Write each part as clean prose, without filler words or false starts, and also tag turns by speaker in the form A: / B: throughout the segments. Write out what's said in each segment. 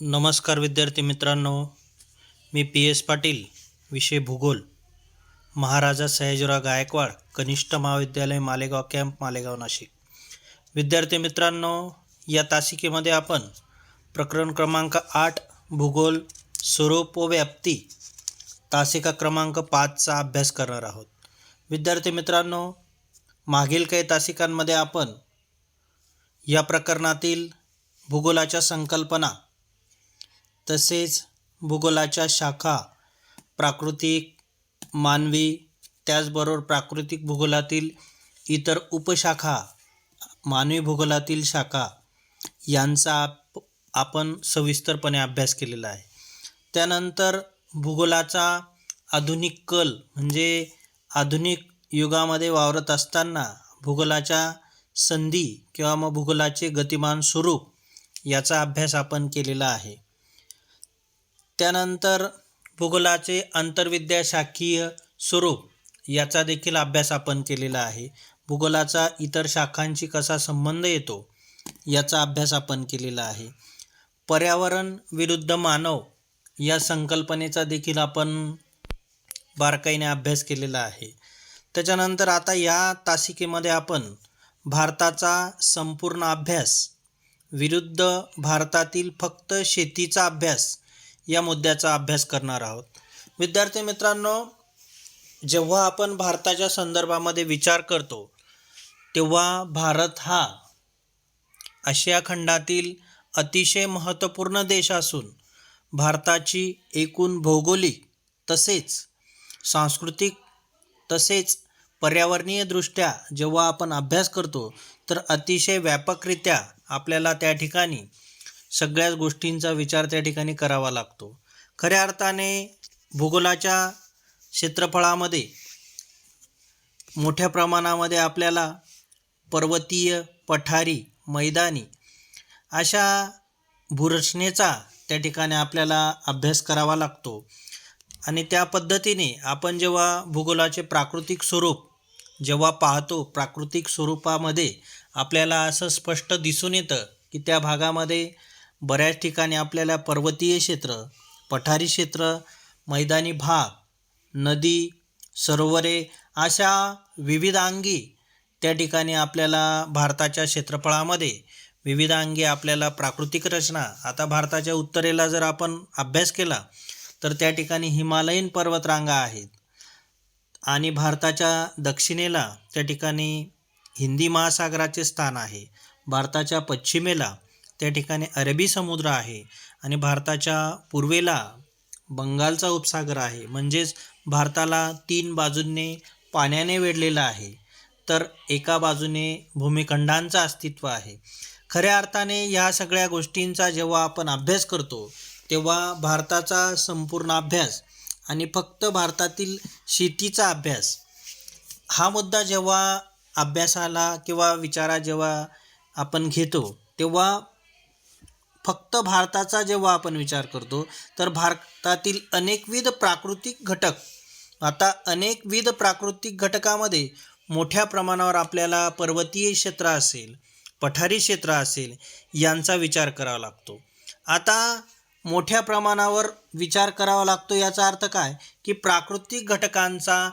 A: नमस्कार विद्यार्थी मित्रांनो, मी पी एस पाटील, विषय भूगोल, महाराजा सयाजीराव गायकवाड कनिष्ठ महाविद्यालय मालेगाव कॅम्प, मालेगाव, नाशिक. विद्यार्थी मित्रांनो, या तासिकेमध्ये आपण प्रकरण क्रमांक 8 भूगोल स्वरूप व व्याप्ती तासिका क्रमांक 5चा अभ्यास करणार आहोत. विद्यार्थी मित्रांनो, मागील काही तासिकांमध्ये आपण या प्रकरणातील भूगोलाच्या संकल्पना तसेच भूगोलाच्या शाखा प्राकृतिक, मानवी, त्याचबरोबर प्राकृतिक भूगोलातील इतर उपशाखा, मानवी भूगोलातील शाखा यांचा आपण सविस्तरपणे अभ्यास केलेला आहे. त्यानंतर भूगोलाचा आधुनिक कल म्हणजे आधुनिक युगामध्ये वावरत असताना भूगोलाच्या संधी किंवा मग भूगोलाचे गतिमान स्वरूप याचा अभ्यास आपण केलेला आहे. त्यानंतर भूगोलाचे आंतरविद्याशाखीय स्वरूप याचा देखील अभ्यास आपण केलेला आहे. भूगोलाचा इतर शाखांशी कसा संबंध येतो याचा अभ्यास आपण केलेला आहे. पर्यावरण विरुद्ध मानव या संकल्पनेचा देखील आपण बारकाईने अभ्यास केलेला आहे. त्याच्यानंतर आता या तासिकेमध्ये आपण भारताचा संपूर्ण अभ्यास विरुद्ध भारतातील फक्त शेतीचा अभ्यास या मुद्द्याचा अभ्यास करणार आहोत. विद्यार्थी मित्रांनो, जेव्हा आपण भारताच्या संदर्भामध्ये विचार करतो तेव्हा भारत हा आशिया खंडातील अतिशय महत्त्वपूर्ण देश असून भारताची एकूण भौगोलिक तसेच सांस्कृतिक तसेच पर्यावरणीय दृष्ट्या जेव्हा आपण अभ्यास करतो तर अतिशय व्यापकरित्या आपल्याला त्या ठिकाणी सगळ्याच गोष्टींचा विचार त्या ठिकाणी करावा लागतो. खऱ्या अर्थाने भूगोलाच्या क्षेत्रफळामध्ये मोठ्या प्रमाणामध्ये आपल्याला पर्वतीय, पठारी, मैदानी अशा भूरचनेचा त्या ठिकाणी आपल्याला अभ्यास करावा लागतो. आणि त्या पद्धतीने आपण जेव्हा भूगोलाचे प्राकृतिक स्वरूप जेव्हा पाहतो, प्राकृतिक स्वरूपामध्ये आपल्याला असं स्पष्ट दिसून येतं की त्या भागामध्ये बऱ्याच ठिकाणी आपल्याला पर्वतीय क्षेत्र, पठारी क्षेत्र, मैदानी भाग, नदी, सरोवरे अशा विविधांगी त्या ठिकाणी आपल्याला भारताच्या क्षेत्रफळामध्ये विविधांगी आपल्याला प्राकृतिक रचना. आता भारताच्या उत्तरेला जर आपण अभ्यास केला तर त्या ठिकाणी हिमालयीन पर्वतरांगा आहेत आणि भारताच्या दक्षिणेला त्या ठिकाणी हिंदी महासागराचे स्थान आहे. भारताच्या पश्चिमेला त्या ठिकाणी अरबी समुद्र आहे आणि भारताच्या पूर्वेला बंगालचा उपसागर आहे. म्हणजेच भारताला 3 बाजूंनी पाण्याने वेढलेला आहे, तर एका बाजूने भूमिखंडांचं अस्तित्व आहे. खऱ्या अर्थाने या सगळ्या गोष्टींचा जेव्हा आपण अभ्यास करतो तेव्हा भारताचा संपूर्ण अभ्यास आणि फक्त भारतातील शेतीचा अभ्यास हा मुद्दा जेव्हा अभ्यासाला किंवा विचारात जेव्हा आपण घेतो तेव्हा फक्त भारताचा जेव्हा आपण विचार करतो तर भारतातील अनेकविध प्राकृतिक घटक, आता अनेकविध प्राकृतिक घटकामध्ये मोठ्या प्रमाणावर आपल्याला पर्वतीय क्षेत्र असेल, पठारी क्षेत्र असेल यांचा विचार करावा लागतो. आता मोठ्या प्रमाणावर विचार करावा लागतो याचा अर्थ काय की प्राकृतिक घटकांचा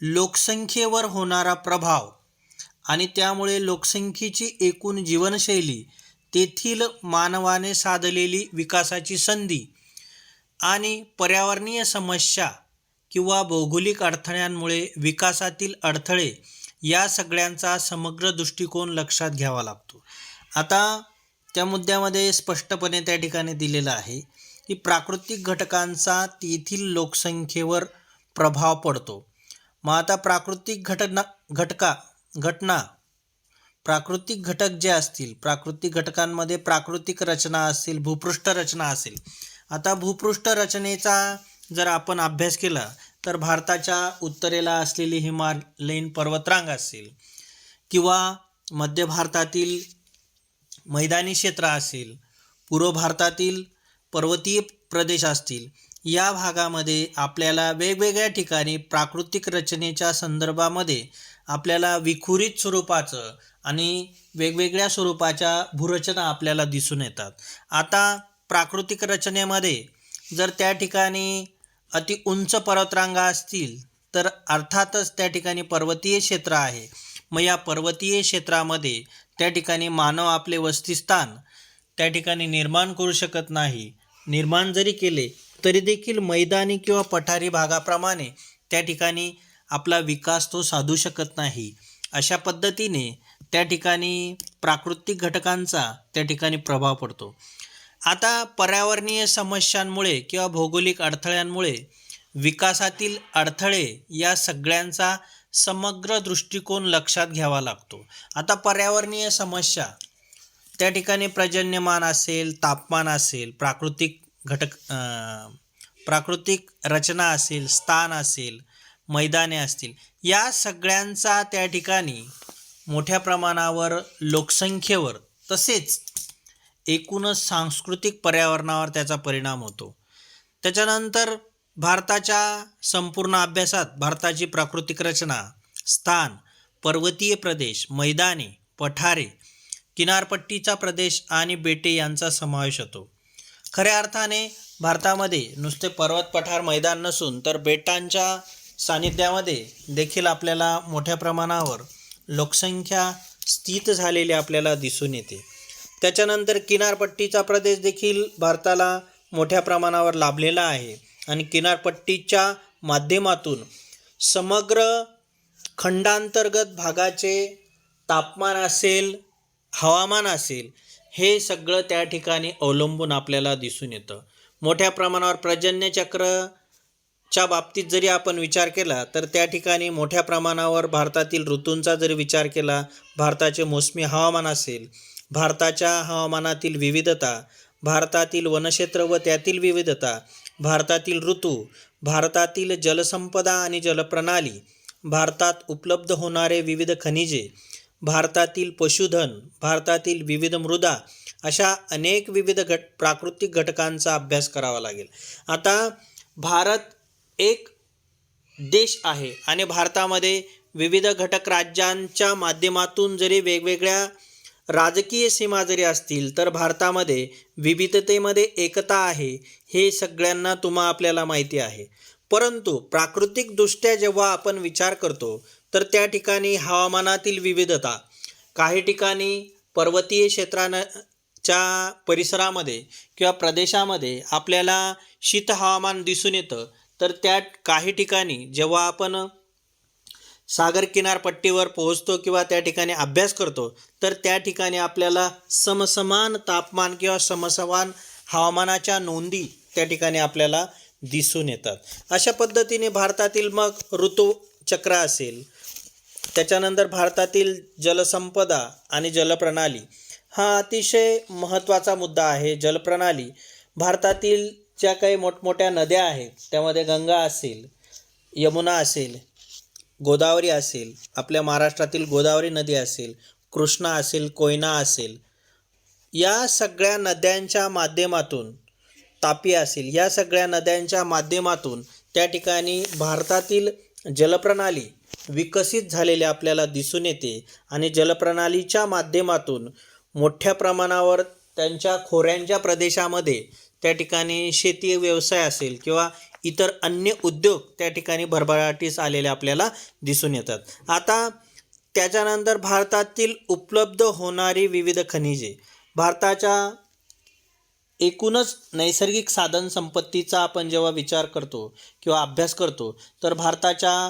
A: लोकसंख्येवर होणारा प्रभाव आणि त्यामुळे लोकसंख्येची एकूण जीवनशैली, तेथील मानवाने साधलेली विकासाची संधी आणि पर्यावरणीय समस्या किंवा भौगोलिक अडथळ्यांमुळे विकासातील अडथळे या सगळ्यांचा समग्र दृष्टिकोन लक्षात घ्यावा लागतो. आता त्या मुद्द्यामध्ये स्पष्टपणे त्या ठिकाणी दिलेलं आहे की प्राकृतिक घटकांचा तेथील लोकसंख्येवर प्रभाव पडतो. मग आता प्राकृतिक प्राकृतिक घटक जे असतील, प्राकृतिक घटकांमध्ये प्राकृतिक रचना असेल, भूपृष्ठ रचना असेल. आता भूपृष्ठ रचनेचा जर आपण अभ्यास केला तर भारताच्या उत्तरेला असलेली हिमालयीन पर्वतरांग असेल किंवा मध्य भारतातील मैदानी क्षेत्र असेल, पूर्व भारतातील पर्वतीय प्रदेश असतील, या भागामध्ये आपल्याला वेगवेगळ्या ठिकाणी प्राकृतिक रचनेच्या संदर्भामध्ये आपल्याला विखुरित स्वरूपाचं आणि वेगवेगळ्या स्वरूपाच्या भूरचना आपल्याला दिसून येतात. आता प्राकृतिक रचनेमध्ये जर त्या ठिकाणी अति उंच पर्वतरांगा असतील तर अर्थातच त्या ठिकाणी पर्वतीय क्षेत्र आहे. मग या पर्वतीय क्षेत्रामध्ये त्या ठिकाणी मानव आपले वसतिस्थान त्या ठिकाणी निर्माण करू शकत नाही. निर्माण जरी केले तरी देखील मैदानी किंवा पठारी भागाप्रमाणे त्या ठिकाणी आपला विकास तो साधू शकत नाही. अशा पद्धतीने त्या ठिकाणी प्राकृतिक घटकांचा त्या ठिकाणी प्रभाव पडतो. आता पर्यावरणीय समस्यांमुळे किंवा भौगोलिक अडथळ्यांमुळे विकासातील अडथळे या सगळ्यांचा समग्र दृष्टिकोन लक्षात घ्यावा लागतो. आता पर्यावरणीय समस्या त्या ठिकाणी पर्जन्यमान असेल, तापमान असेल, प्राकृतिक रचना असेल, स्थान असेल, मैदाने असतील, या सगळ्यांचा त्या ठिकाणी मोठ्या प्रमाणावर लोकसंख्येवर तसेच एकूणच सांस्कृतिक पर्यावरणावर त्याचा परिणाम होतो. त्याच्यानंतर भारताच्या संपूर्ण अभ्यासात भारताची प्राकृतिक रचना, स्थान, पर्वतीय प्रदेश, मैदाने, पठारे, किनारपट्टीचा प्रदेश आणि बेटे यांचा समावेश होतो. खऱ्या अर्थाने भारतामध्ये नुसते पर्वत, पठार, मैदान नसून तर बेटांच्या सानिध्यामध्ये देखील आपल्याला मोठ्या प्रमाणावर लोकसंख्या स्थित झालेली आपल्याला दिसून येते. त्याच्यानंतर किनारपट्टीचा प्रदेश देखील भारताला मोठ्या प्रमाणावर लाभलेला आहे आणि किनारपट्टीच्या माध्यमातून समग्र खंडांतर्गत भागाचे तापमान असेल, हवामान असेल, हे सगळं त्या ठिकाणी अवलंबून आपल्याला दिसून येतं. मोठ्या प्रमाणावर पर्जन्यचक्राच्या बाबतीत जरी आपण विचार केला तर त्या ठिकाणी मोठ्या प्रमाणावर भारतातील ऋतूंचा जरी विचार केला, भारताचे मोसमी हवामान असेल, भारताच्या हवामानातील विविधता, भारतातील वनक्षेत्र व त्यातील विविधता, भारतातील ऋतू, भारतातील जलसंपदा आणि जलप्रणाली, भारतात उपलब्ध होणारे विविध खनिजे, भारतातील पशुधन, भारतातील विविध मृदा, अशा अनेक विविध प्राकृतिक घटकांचा अभ्यास करावा लागेल. आता भारत एक देश आहे आणि भारतामध्ये विविध घटक राज्यांच्या माध्यमातून जरी वेगवेगळ्या राजकीय सीमा जरी असतील तर भारतामध्ये विविधतेमध्ये एकता आहे, हे सगळ्यांना आपल्याला माहिती आहे. परंतु प्राकृतिकदृष्ट्या जेव्हा आपण विचार करतो तर त्या ठिकाणी हवामानातील विविधता, काही ठिकाणी पर्वतीय क्षेत्राच्या परिसरामध्ये किंवा प्रदेशामध्ये आपल्याला शीत हवामान दिसून येतं, तर त्या काही ठिकाणी जेव्हा आपण सागर किनारपट्टीवर पोहोचतो किंवा त्या ठिकाणी अभ्यास करतो तर त्या ठिकाणी आपल्याला समसमान तापमान किंवा समसमान हवामानाच्या नोंदी त्या ठिकाणी आपल्याला दिसून येतात. अशा पद्धतीने भारतातील मग ऋतुचक्र असेल, त्याच्यानंतर भारतातील जलसंपदा आणि जलप्रणाली हा अतिशय महत्त्वाचा मुद्दा आहे. जलप्रणाली, भारतातील ज्या काही मोठमोठ्या नद्या आहेत त्यामध्ये गंगा असेल, यमुना असेल, गोदावरी असेल, आपल्या महाराष्ट्रातील गोदावरी नदी असेल, कृष्णा असेल, कोयना असेल, या सगळ्या नद्यांच्या माध्यमातून, तापी असेल, या सगळ्या नद्यांच्या माध्यमातून त्या ठिकाणी भारतातील जलप्रणाली विकसित झालेली आपल्याला दिसून येते आणि जलप्रणालीच्या माध्यमातून मोठ्या प्रमाणावर त्यांच्या खोऱ्यांच्या प्रदेशामध्ये त्या ठिकाणी शेती व्यवसाय असेल किंवा इतर अन्य उद्योग त्या ठिकाणी भरभराटीस आलेले आपल्याला दिसून येतात. आता त्याच्यानंतर भारतातील उपलब्ध होणारी विविध खनिजे, भारताच्या एकूणच नैसर्गिक साधन संपत्तीचा आपण जेव्हा विचार करतो किंवा अभ्यास करतो तर भारताच्या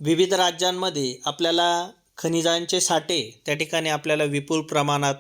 A: विविध राज्यांमध्ये आपल्याला खनिजांचे साठे त्या ठिकाणी आपल्याला विपुल प्रमाणात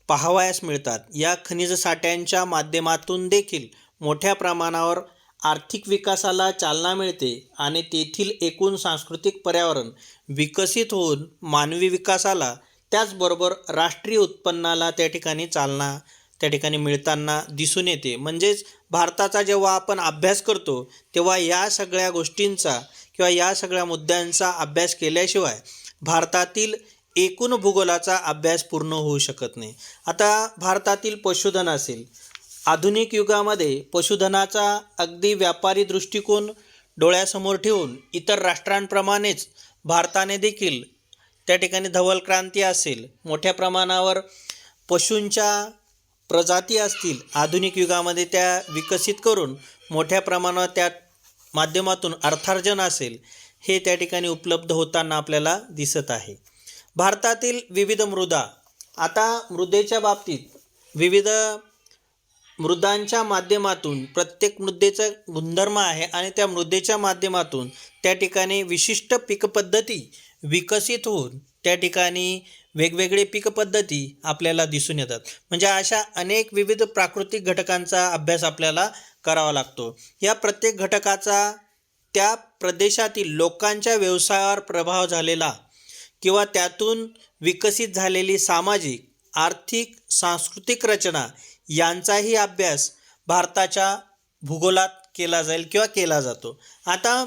A: पाहावयास मिळतात. या खनिज साठ्यांच्या माध्यमातून देखील मोठ्या प्रमाणावर आर्थिक विकासाला चालना मिळते आणि तेथील एकूण सांस्कृतिक पर्यावरण विकसित होऊन मानवी विकासाला त्याचबरोबर राष्ट्रीय उत्पन्नाला त्या ठिकाणी चालना त्या ठिकाणी मिळताना दिसून येते. म्हणजेच भारताचा जेव्हा आपण अभ्यास करतो तेव्हा या सगळ्या गोष्टींचा किंवा या सगळ्या मुद्द्यांचा अभ्यास केल्याशिवाय भारतातील एकूण भूगोलाचा अभ्यास पूर्ण होऊ शकत नाही. आता भारतातील पशुधन असेल, आधुनिक युगामध्ये पशुधनाचा अगदी व्यापारी दृष्टिकोन डोळ्यासमोर ठेवून इतर राष्ट्रांप्रमाणेच भारताने देखील त्या ठिकाणी धवल क्रांती असेल, मोठ्या प्रमाणावर पशूंच्या प्रजाती असतील आधुनिक युगामध्ये त्या विकसित करून मोठ्या प्रमाणावर त्या माध्यमातून अर्थार्जन असेल हे त्या ठिकाणी उपलब्ध होताना आपल्याला दिसत आहे. भारतातील विविध मृदा, आता मृदेच्या बाबतीत विविध मृदांच्या माध्यमातून प्रत्येक मृदेचा गुणधर्म आहे आणि त्या मृदेच्या माध्यमातून त्या ठिकाणी विशिष्ट पीकपद्धती विकसित होऊन त्या ठिकाणी वेगवेगळे पीकपद्धती आपल्याला दिसून येतात. म्हणजे अशा अनेक विविध प्राकृतिक घटकांचा अभ्यास आपल्याला करावा लागतो. या प्रत्येक घटकाचा त्या प्रदेशातील लोकांच्या व्यवसायावर प्रभाव झालेला किंवा त्यातून विकसित झालेली सामाजिक, आर्थिक, सांस्कृतिक रचना यांचाही अभ्यास भारताच्या भूगोलात केला जाईल किंवा केला जातो. आता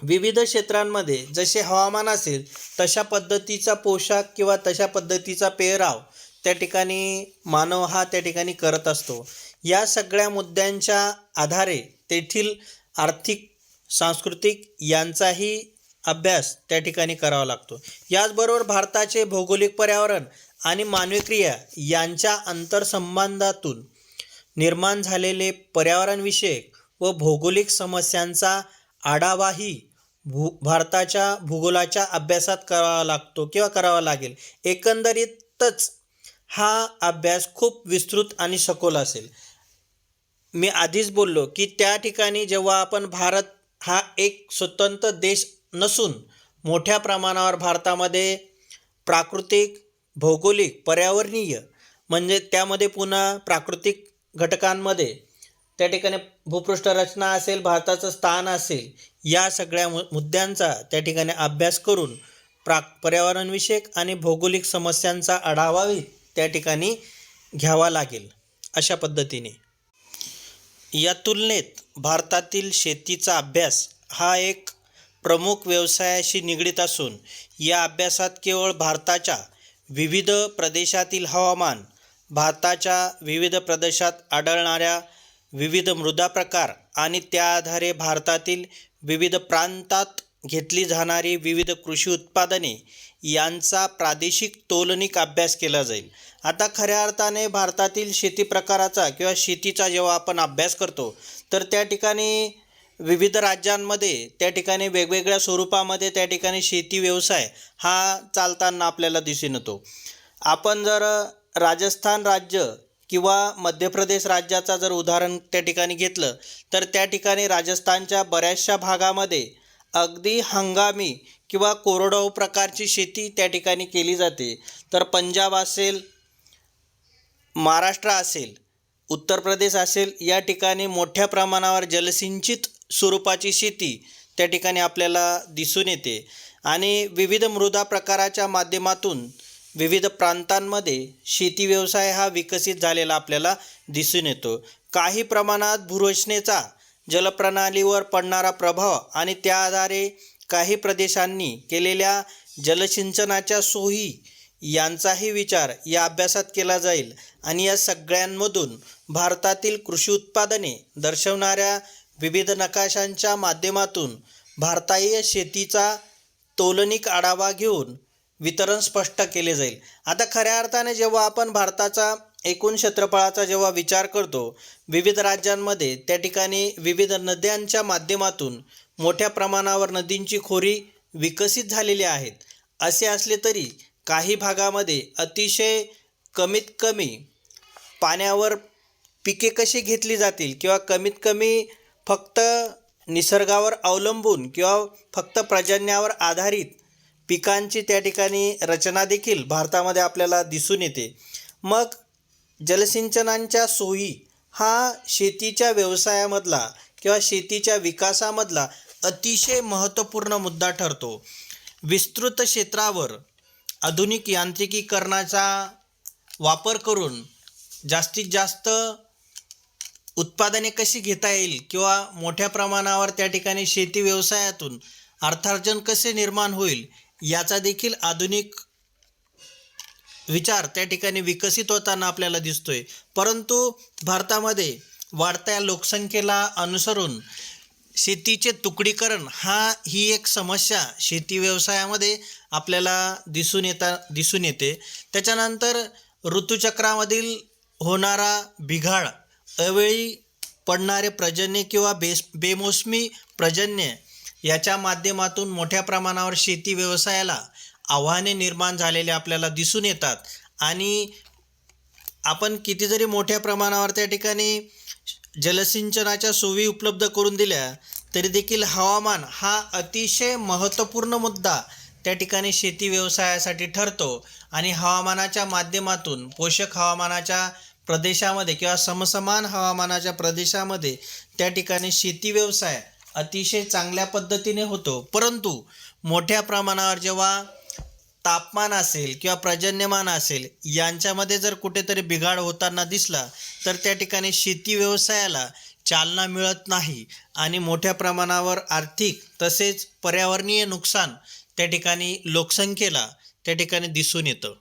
A: विविध क्षेत्रांमध्ये जसे हवामान असेल तशा पद्धतीचा पोशाख किंवा तशा पद्धतीचा पेहराव त्या ठिकाणी मानव हा त्या ठिकाणी करत असतो. या सगळ्या मुद्द्यांच्या आधारे तेथील आर्थिक, सांस्कृतिक यांचाही अभ्यास त्या ठिकाणी करावा लागतो. याचबरोबर भारताचे भौगोलिक पर्यावरण आणि मानवी क्रिया यांच्या आंतरसंबंधातून निर्माण झालेले पर्यावरणविषयक व भौगोलिक समस्यांचा आढावाही भारताच्या भूगोलाच्या अभ्यासात करावा लागतो किंवा करावा लागेल. एकंदरीतच हा अभ्यास खूप विस्तृत आणि सखोल असेल. मी आधीच बोललो की त्या ठिकाणी जेव्हा आपण भारत हा एक स्वतंत्र देश नसून मोठ्या प्रमाणावर भारतामध्ये प्राकृतिक, भौगोलिक, पर्यावरणीय म्हणजे त्यामध्ये पुन्हा प्राकृतिक घटकांमध्ये त्या ठिकाणी भूपृष्ठ रचना असेल, भारताचं स्थान असेल, या सगळ्या मुद्द्यांचा त्या ठिकाणी अभ्यास करून पर्यावरणविषयक आणि भौगोलिक समस्यांचा आढावाही त्या ठिकाणी घ्यावा लागेल. अशा पद्धतीने या तुलनेत भारतातील शेतीचा अभ्यास हा एक प्रमुख व्यवसायाशी निगडीत असून या अभ्यासात केवळ भारताच्या विविध प्रदेशातील हवामान, भारताच्या विविध प्रदेशात आढळणाऱ्या विविध मृदा प्रकार आणि त्या आधारे भारतातील विविध प्रांतात घेतली जाणारी विविध कृषी उत्पादने यांचा प्रादेशिक तोलनिक अभ्यास केला जाईल. आता खऱ्या अर्थाने भारतातील शेती प्रकाराचा किंवा शेतीचा जेव्हा आपण अभ्यास करतो तर त्या ठिकाणी विविध राज्यांमध्ये त्या ठिकाणी वेगवेगळ्या स्वरूपामध्ये त्या ठिकाणी शेती व्यवसाय हा चालताना आपल्याला दिसून येतो. आपण जर राजस्थान राज्य किंवा मध्य प्रदेश राज्याचा जर उदाहरण त्या ठिकाणी घेतलं तर त्या ठिकाणी राजस्थानच्या बऱ्याचशा भागामध्ये अगदी हंगामी किंवा कोरडवाहू प्रकारची शेती त्या ठिकाणी केली जाते. तर पंजाब असेल, महाराष्ट्र असेल, उत्तर प्रदेश असेल, या ठिकाणी मोठ्या प्रमाणावर जलसिंचित स्वरूपाची शेती त्या ठिकाणी आपल्याला दिसून येते आणि विविध मृदा प्रकाराच्या माध्यमातून विविध प्रांतांमध्ये शेती व्यवसाय हा विकसित झालेला आपल्याला दिसून येतो. काही प्रमाणात भूरचनेचा जलप्रणालीवर पडणारा प्रभाव आणि त्या आधारे काही प्रदेशांनी केलेल्या जलसिंचनाच्या सोयी यांचाही विचार या अभ्यासात केला जाईल आणि या सगळ्यांमधून भारतातील कृषी उत्पादने दर्शवणाऱ्या विविध नकाशांच्या माध्यमातून भारतीय शेतीचा तोलनिक आढावा घेऊन वितरण स्पष्ट केले जाईल. आता खऱ्या अर्थाने जेव्हा आपण भारताचा एकूण क्षेत्रफळाचा जेव्हा विचार करतो, विविध राज्यांमध्ये त्या ठिकाणी विविध नद्यांच्या माध्यमातून मोठ्या प्रमाणावर नदींची खोरी विकसित झालेली आहेत. असे असले तरी काही भागामध्ये अतिशय कमीत कमी पाण्यावर पिके कशी घेतली जातील किंवा कमीत कमी फक्त निसर्गावर अवलंबून किंवा फक्त पर्जन्यावर आधारित पिकांची त्या ठिकाणी रचना देखील भारतामध्ये आपल्याला दिसून येते. मग जलसिंचनांच्या सोयी हा शेतीच्या व्यवसायामधला किंवा शेतीच्या विकासामधला अतिशय महत्त्वपूर्ण मुद्दा ठरतो. विस्तृत क्षेत्रावर आधुनिक यांत्रिकीकरणाचा वापर करून जास्तीत जास्त उत्पादने कशी घेता येईल किंवा मोठ्या प्रमाणावर त्या ठिकाणी शेती व्यवसायातून अर्थार्जन कसे निर्माण होईल याचा देखील आधुनिक विचार त्या ठिकाणी विकसित होताना आपल्याला दिसतोय. परंतु भारतामध्ये वाढत्या लोकसंख्येला अनुसरून शेतीचे तुकडीकरण ही एक समस्या शेती व्यवसायामध्ये आपल्याला दिसून येते. त्याच्यानंतर ऋतुचक्रामधील होणारा बिघाड, अवेळी पडणारे पर्जन्य किंवा बेमोसमी पर्जन्य याच्या माध्यमातून मोठ्या प्रमाणावर शेती व्यवसायाला आव्हाने निर्माण झालेले आपल्याला दिसून येतात. आणि आपण किती जरी मोठ्या प्रमाणावर त्या ठिकाणी जलसिंचनाच्या सोयी उपलब्ध करून दिल्या तरी देखील हवामान हा अतिशय महत्त्वपूर्ण मुद्दा त्या ठिकाणी शेती व्यवसायासाठी ठरतो. आणि हवामानाच्या माध्यमातून पोषक हवामानाच्या प्रदेशामध्ये किंवा समसमान हवामानाच्या प्रदेशामध्ये त्या ठिकाणी शेती व्यवसाय अतिशय चांगल्या पद्धतीने होतो. परंतु मोठ्या प्रमाणावर जेव्हा तापमान असेल किंवा पर्जन्यमान असेल यांच्यामध्ये जर कुठेतरी बिघाड होताना दिसला तर त्या ठिकाणी शेती व्यवसायाला चालना मिळत नाही आणि मोठ्या प्रमाणावर आर्थिक तसेच पर्यावरणीय नुकसान त्या ठिकाणी लोकसंख्येला त्या ठिकाणी दिसून येतं.